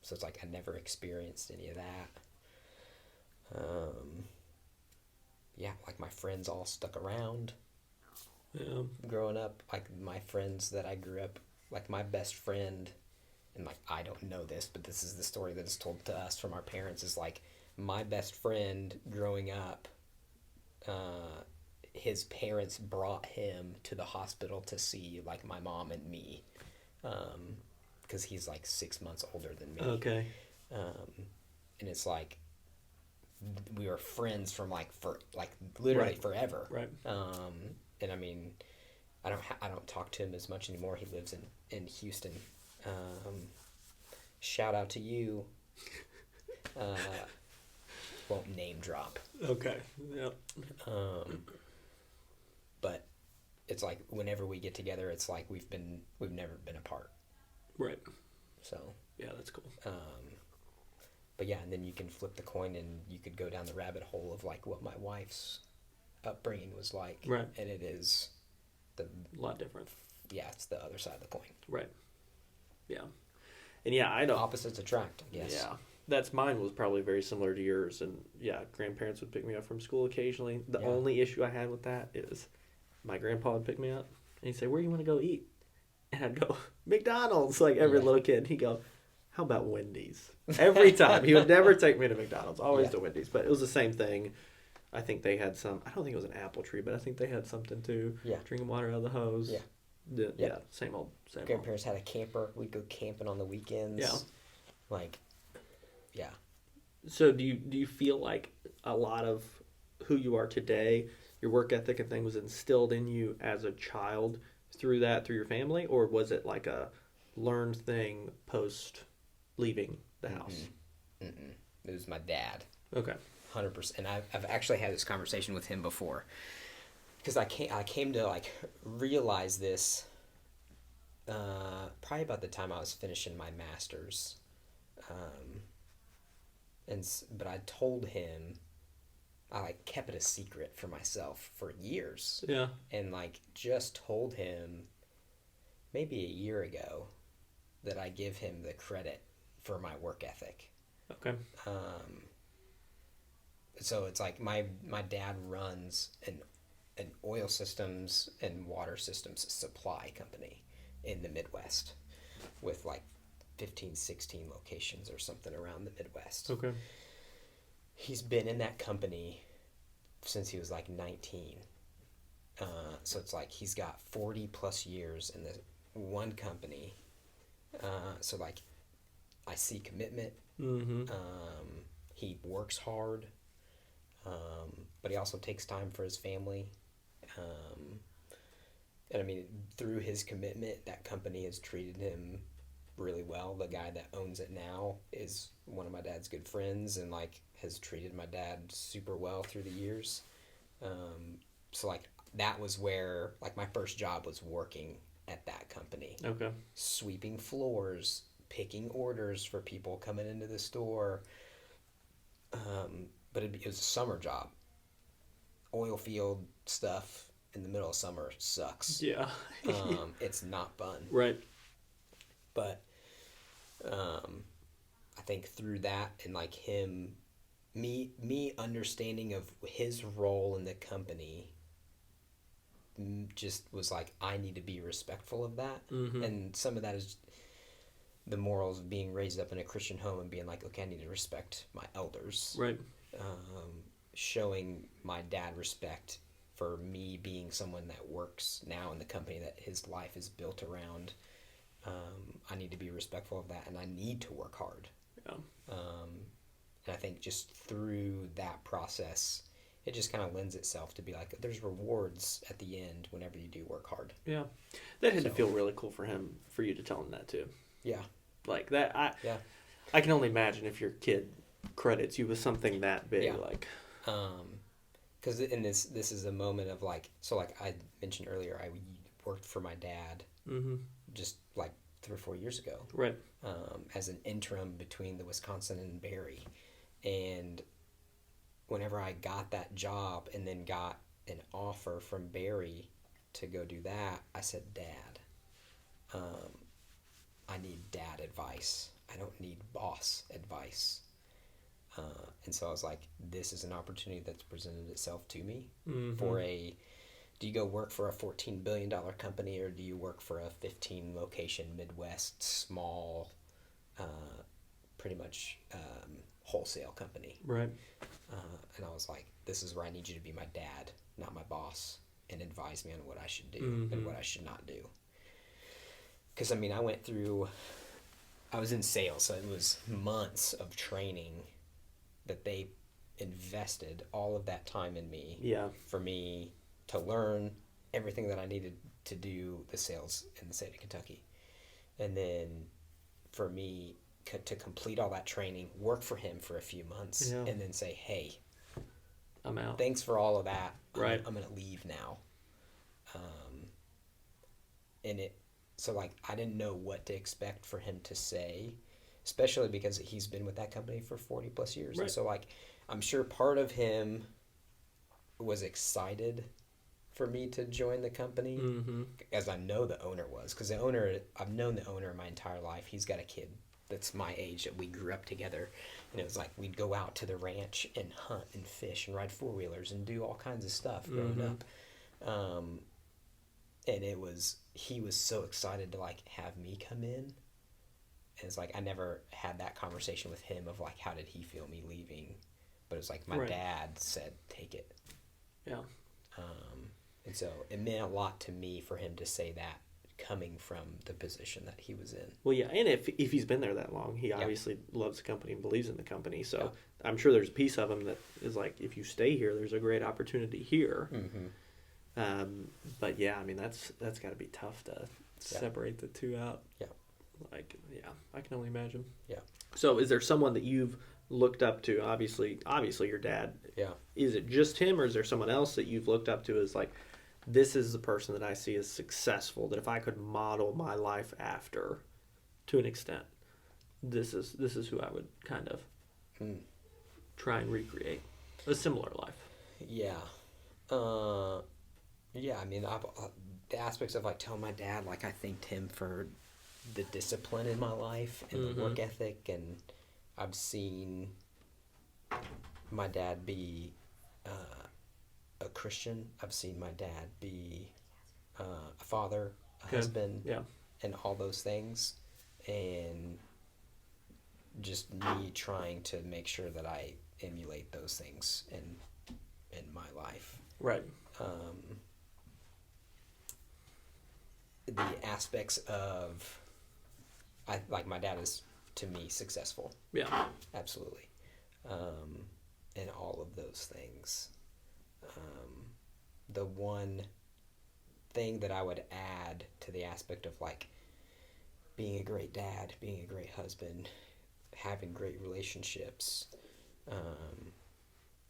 So it's like I never experienced any of that. yeah, like my friends all stuck around. Yeah. Growing up, like my friends that I grew up, like my best friend, and like I don't know this, but this is the story that is told to us from our parents, is like my best friend growing up, his parents brought him to the hospital to see like my mom and me, because he's like 6 months older than me. Okay. And it's like we were friends from like for like literally Right. forever. Right. And I mean, I don't talk to him as much anymore. He lives in Houston. Shout out to you. Won't name drop. Okay. Yep. But it's like whenever we get together, it's like we've never been apart. Right. So Yeah, that's cool. but yeah, and then you can flip the coin and you could go down the rabbit hole of like what my wife's upbringing was like. Right. And it is A lot different. yeah, it's the other side of the coin. Right. Yeah. And yeah, I don't. Opposites attract, I guess. Yeah. That's mine was probably very similar to yours. And yeah, grandparents would pick me up from school occasionally. The only issue I had with that is my grandpa would pick me up and he'd say, "Where do you want to go eat?" And I'd go, "McDonald's," like every little kid. He'd go, "How about Wendy's?" Every time. He would never take me to McDonald's, always to Wendy's. But it was the same thing. I think they had some, I don't think it was an apple tree, but I think they had something too. Yeah. Drinking water out of the hose. Yeah. Yeah, same old. Grandparents had a camper. We'd go camping on the weekends. Yeah. Like, yeah. So do you feel like a lot of who you are today, your work ethic and thing was instilled in you as a child through your family, or was it like a learned thing post leaving the house? Mm-mm. It was my dad. Okay. 100%. And I've actually had this conversation with him before, because I came to like realize this probably about the time I was finishing my master's, but I told him, I like kept it a secret for myself for years. Yeah. And like just told him maybe a year ago that I give him the credit for my work ethic. Okay. So it's like my dad runs an oil systems and water systems supply company in the Midwest with like 15, 16 locations or something around the Midwest. Okay. He's been in that company since he was like 19. So it's like he's got 40 plus years in the one company. So like I see commitment. Mm-hmm. He works hard. But he also takes time for his family. And I mean, through his commitment, that company has treated him really well. The guy that owns it now is one of my dad's good friends and like has treated my dad super well through the years. So like that was where like my first job was working at that company. Okay. Sweeping floors, picking orders for people coming into the store. But it was a summer job. Oil field stuff in the middle of summer sucks. Yeah. It's not fun. Right. But I think through that and like me understanding of his role in the company just was like, I need to be respectful of that. Mm-hmm. And some of that is the morals of being raised up in a Christian home and being like, okay, I need to respect my elders. Right. Showing my dad respect for me being someone that works now in the company that his life is built around. I need to be respectful of that, and I need to work hard. Yeah. And I think just through that process, it just kind of lends itself to be like, there's rewards at the end whenever you do work hard. Yeah. That had to feel really cool for you to tell him that too. Yeah. Like that, I can only imagine if your kid credits you with something that big. Yeah. Like, because in this is a moment of like, so like I mentioned earlier, I worked for my dad just like 3 or 4 years ago, right, as an interim between the Wisconsin and Barrie, and whenever I got that job and then got an offer from Barrie to go do that, I said, Dad, I need dad advice. I don't need boss advice. And so I was like, this is an opportunity that's presented itself to me Mm-hmm. do you go work for a $14 billion company, or do you work for a 15 location Midwest small, pretty much wholesale company? Right. And I was like, this is where I need you to be my dad, not my boss, and advise me on what I should do and what I should not do. Because, I mean, I was in sales, so it was months of training that they invested all of that time in me for me to learn everything that I needed to do the sales in the state of Kentucky. And then for me to complete all that training, work for him for a few months, and then say, hey, I'm out. Thanks for all of that. Right. I'm going to leave now. So like, I didn't know what to expect for him to say, especially because he's been with that company for 40 plus years. Right. And so like, I'm sure part of him was excited for me to join the company, as I know the owner was, because I've known the owner my entire life. He's got a kid that's my age that we grew up together, and it was like we'd go out to the ranch and hunt and fish and ride four-wheelers and do all kinds of stuff growing up. And he was so excited to like have me come in, and it's like I never had that conversation with him of like how did he feel me leaving, but it was like my dad said take it. And so it meant a lot to me for him to say that, coming from the position that he was in. Well, yeah, and if he's been there that long, he obviously loves the company and believes in the company. So I'm sure there's a piece of him that is like, if you stay here, there's a great opportunity here. But yeah, I mean, that's got to be tough to separate the two out. Like, I can only imagine. So is there someone that you've looked up to? Obviously your dad. Is it just him, or is there someone else that you've looked up to as like, this is the person that I see as successful, that if I could model my life after to an extent, this is who I would kind of try and recreate a similar life? I mean, the aspects of like telling my dad, like I thanked him for the discipline in my life and the work ethic, and I've seen my dad be a Christian. I've seen my dad be a father, a husband, and all those things, and just me trying to make sure that I emulate those things in my life. Right. The aspects of like my dad is to me successful. Absolutely. And all of those things. The one thing that I would add to the aspect of like being a great dad, being a great husband, having great relationships,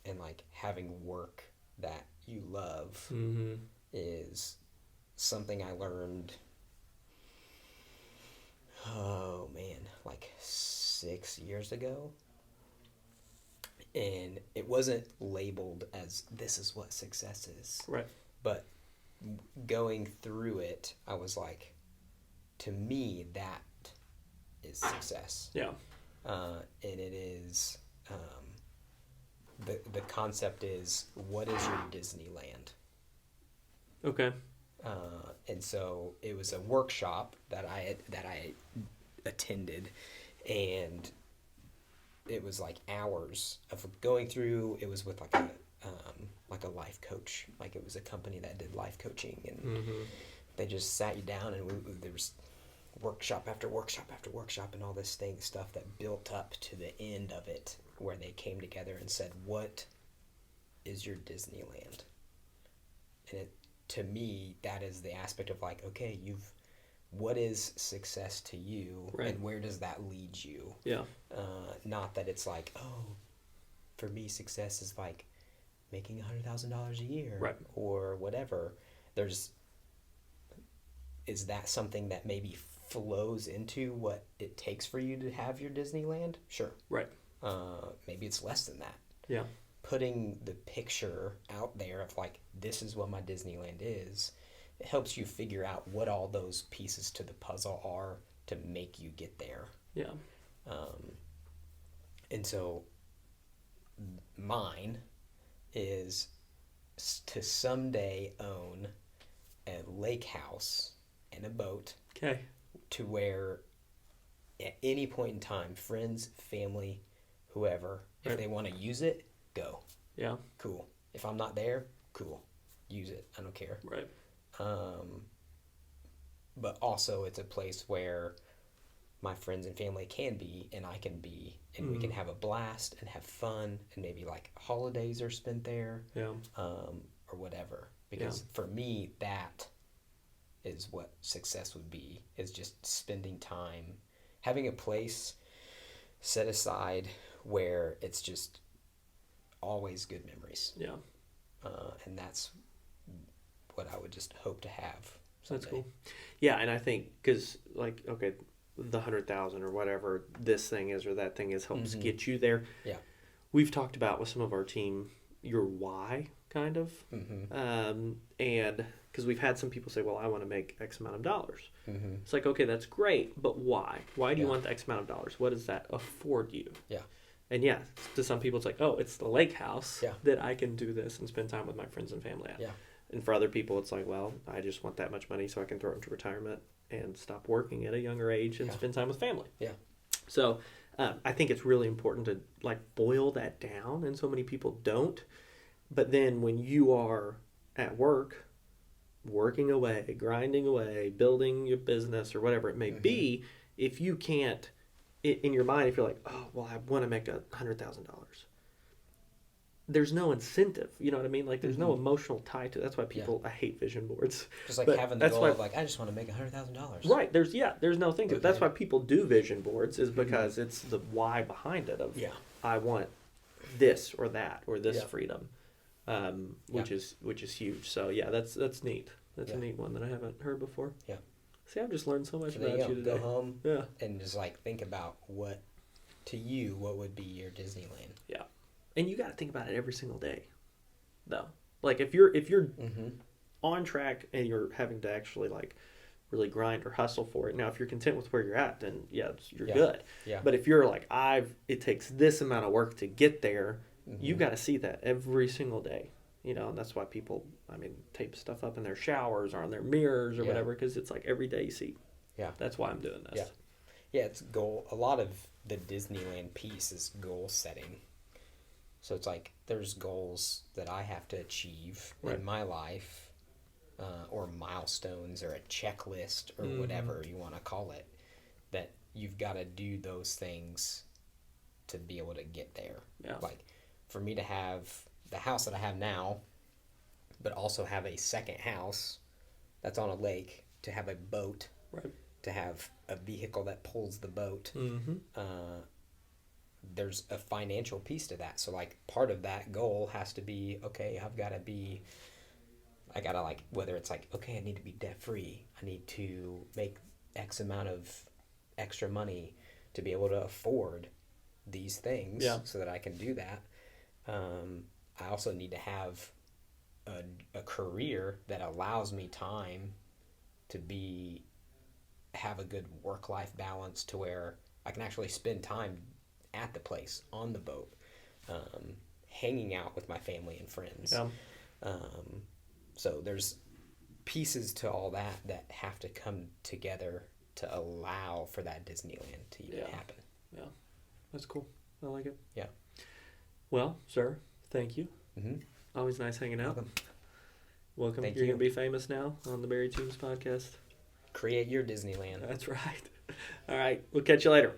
and like having work that you love is something I learned, like 6 years ago. And it wasn't labeled as this is what success is. Right. But going through it, I was like, to me, that is success. And it is, the concept is, what is your Disneyland? Okay. And so it was a workshop that I attended, and it was like hours of going through. It was with like a life coach. Like it was a company that did life coaching, and they just sat you down, and there was workshop after workshop after workshop, and all this stuff that built up to the end of it, where they came together and said, "What is your Disneyland?" And to me, that is the aspect of like, okay, what is success to you, and where does that lead you? Not that it's like, oh, for me, success is like making $100,000 a year, or whatever. Is that something that maybe flows into what it takes for you to have your Disneyland? Sure. Maybe it's less than that. Putting the picture out there of like, this is what my Disneyland is, it helps you figure out what all those pieces to the puzzle are to make you get there. And so mine is to someday own a lake house and a boat. Okay. To where at any point in time, friends, family, whoever, if they want to use it, go. Yeah. Cool. If I'm not there, cool. Use it. I don't care. Right. But also it's a place where my friends and family can be and I can be, and we can have a blast and have fun, and maybe like holidays are spent there. Yeah. Or whatever. Because for me, that is what success would be, is just spending time, having a place set aside where it's just always good memories. Yeah. And that's what I would just hope to have someday. That's cool. Yeah, and I think, because, like, okay, the 100,000 or whatever this thing is or that thing is helps get you there. Yeah. We've talked about with some of our team your why, kind of. And because we've had some people say, well, I want to make X amount of dollars. It's like, okay, that's great, but why? Why do you want the X amount of dollars? What does that afford you? Yeah. And yeah, to some people, it's like, oh, it's the lake house Yeah. that I can do this and spend time with my friends and family at. Yeah. And for other people, it's like, well, I just want that much money so I can throw it into retirement and stop working at a younger age and spend time with family. Yeah. So I think it's really important to like boil that down, and so many people don't. But then when you are at work, working away, grinding away, building your business or whatever it may be, if you can't, in your mind, if you're like, oh, well, I want to make $100,000, there's no incentive. You know what I mean? Like, there's no emotional tie to it. That's why people, I hate vision boards. Just like having the goal of like, I just want to make $100,000. Right. There's no thing to it. That's why people do vision boards, is because it's the why behind it of, I want this or that or this freedom. Which is huge. So yeah, that's neat. That's a neat one that I haven't heard before. Yeah. See, I've just learned so much about you today. Go home and just like think about what would be your Disneyland. Yeah. And you got to think about it every single day, though. Like if you're on track and you're having to actually like really grind or hustle for it. Now, if you're content with where you're at, then you're good. Yeah. But if you're like it takes this amount of work to get there. You got to see that every single day, you know, and that's why people, tape stuff up in their showers or on their mirrors or whatever, because it's like every day you see. Yeah. That's why I'm doing this. Yeah. Yeah, it's goal. A lot of the Disneyland piece is goal setting. So it's like there's goals that I have to achieve in my life, or milestones or a checklist or whatever you want to call it, that you've got to do those things to be able to get there. Yeah. Like, for me to have the house that I have now, but also have a second house that's on a lake, to have a boat, to have a vehicle that pulls the boat, there's a financial piece to that. So, like, part of that goal has to be, okay, I gotta, like, whether it's like, okay, I need to be debt-free, I need to make X amount of extra money to be able to afford these things so that I can do that. I also need to have a career that allows me time to have a good work-life balance, to where I can actually spend time at the place, on the boat, hanging out with my family and friends. Yeah. So there's pieces to all that have to come together to allow for that Disneyland to even happen. Yeah, that's cool. I like it. Yeah. Well, sir, thank you. Always nice hanging out. Welcome. Thank You're you. going to be famous now on the Barry Toombs podcast. Create your Disneyland. That's right. All right. We'll catch you later.